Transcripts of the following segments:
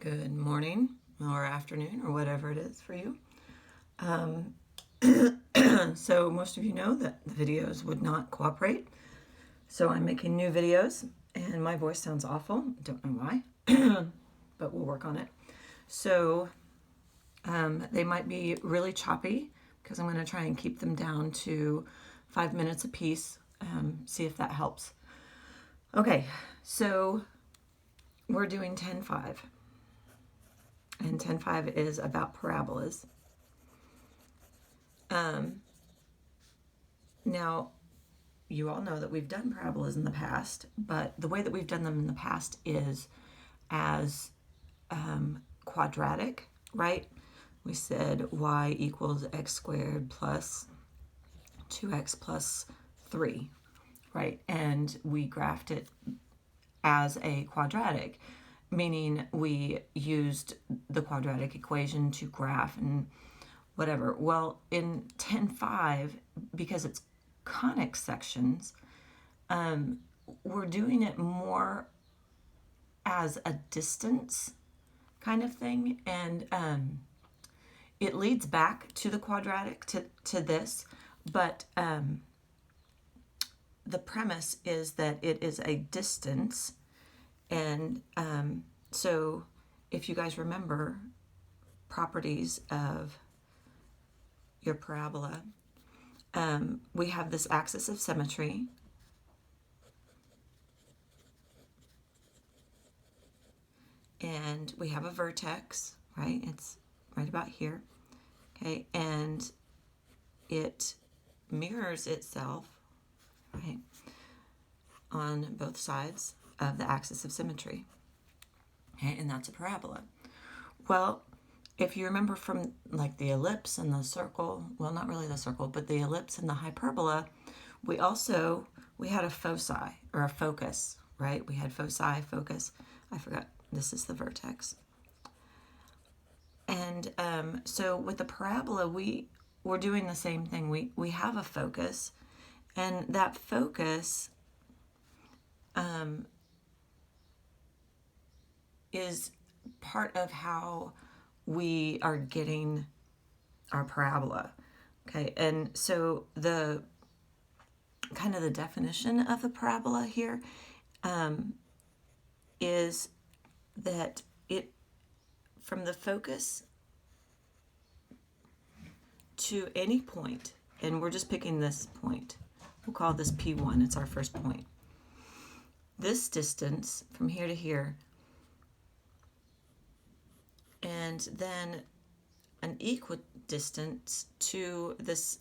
Good morning or afternoon or whatever it is for you. So most of you know that the videos would not cooperate. So I'm making new videos and my voice sounds awful. Don't know why, but we'll work on it. So they might be really choppy because I'm going to try and keep them down to 5 minutes a piece. See if that helps. Okay, so we're doing 10-5. And 10-5 is about parabolas. Now, you all know that we've done parabolas in the past, but the way that we've done them in the past is as quadratic, right? We said y equals x squared plus 2x plus 3, right? And we graphed it as a quadratic, meaning we used the quadratic equation to graph and whatever. Well, in 10-5, because it's conic sections, we're doing it more as a distance kind of thing, and it leads back to the quadratic, to this, but the premise is that it is a distance. And so if you guys remember properties of your parabola, we have this axis of symmetry, and we have a vertex, right? It's right about here, okay? And it mirrors itself, right, on both sides of the axis of symmetry, okay? And that's a parabola. Well, if you remember from like the ellipse and the circle, well, not really the circle, but the ellipse and the hyperbola, we had a foci, or a focus, right? We had foci, focus. I forgot, this is the vertex. And so with the parabola, we're doing the same thing. We have a focus, and that focus is part of how we are getting our parabola, okay? And so the kind of the definition of the parabola here is that it, from the focus to any point, and we're just picking this point, we'll call this P1, it's our first point. This distance from here to here, and then an equidistance to this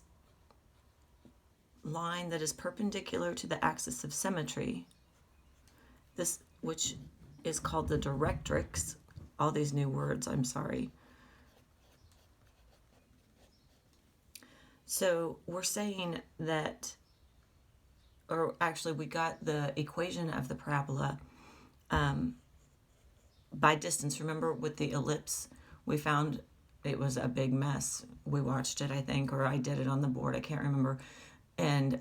line that is perpendicular to the axis of symmetry, this, which is called the directrix. All these new words, I'm sorry. So we're saying that, or actually we got the equation of the parabola by distance. Remember with the ellipse, we found it was a big mess. We watched it, I think, or I did it on the board, I can't remember. And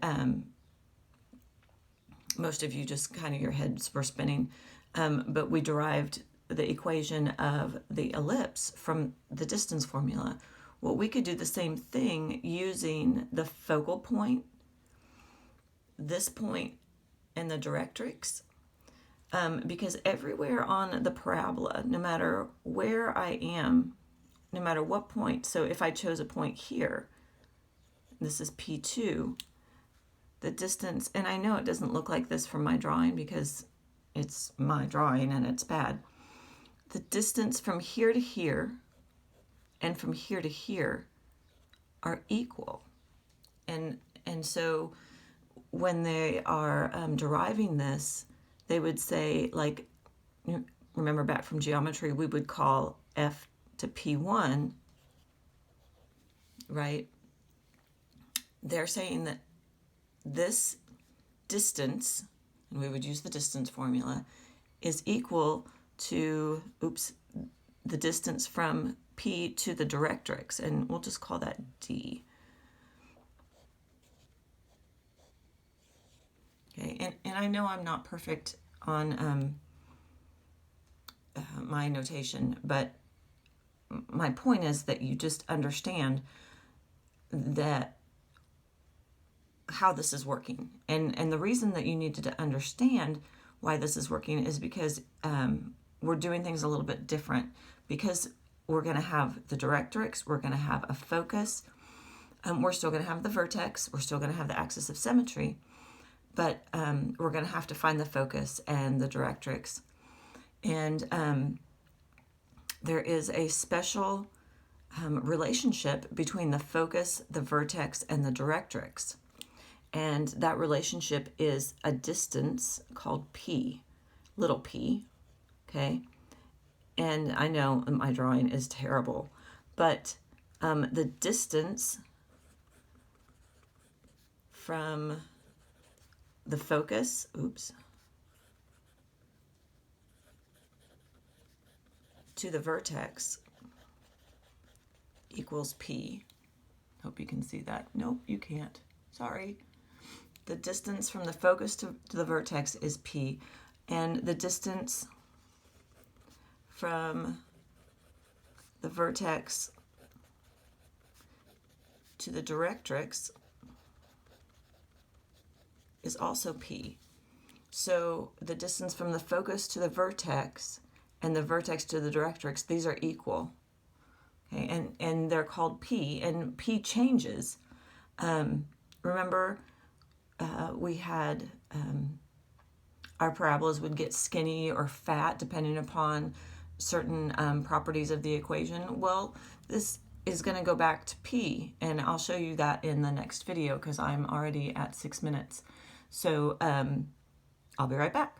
most of you just kind of, your heads were spinning. But we derived the equation of the ellipse from the distance formula. Well, we could do the same thing using the focal point, this point, and the directrix. Because everywhere on the parabola, no matter where I am, no matter what point, so if I chose a point here, this is P2, the distance, and I know it doesn't look like this from my drawing because it's my drawing and it's bad. The distance from here to here and from here to here are equal. And so when they are deriving this, they would say, like, remember back from geometry, we would call F to P1, right? They're saying that this distance, and we would use the distance formula, is equal to, the distance from P to the directrix, and we'll just call that D. Okay, and I know I'm not perfect on my notation, but my point is that you just understand that how this is working. And the reason that you need to understand why this is working is because we're doing things a little bit different, because we're going to have the directrix, we're going to have a focus, we're still going to have the vertex, we're still going to have the axis of symmetry, but we're going to have to find the focus and the directrix. And there is a special relationship between the focus, the vertex, and the directrix. And that relationship is a distance called p, little p, okay? And I know my drawing is terrible, but the distance from the focus, to the vertex equals p. Hope you can see that. Nope, you can't. Sorry. The distance from the focus to the vertex is p, and the distance from the vertex to the directrix is also p. So the distance from the focus to the vertex and the vertex to the directrix, these are equal. Okay, and they're called p, and p changes. Remember, we had our parabolas would get skinny or fat depending upon certain properties of the equation. Well, this is going to go back to p, and I'll show you that in the next video because I'm already at 6 minutes. So I'll be right back.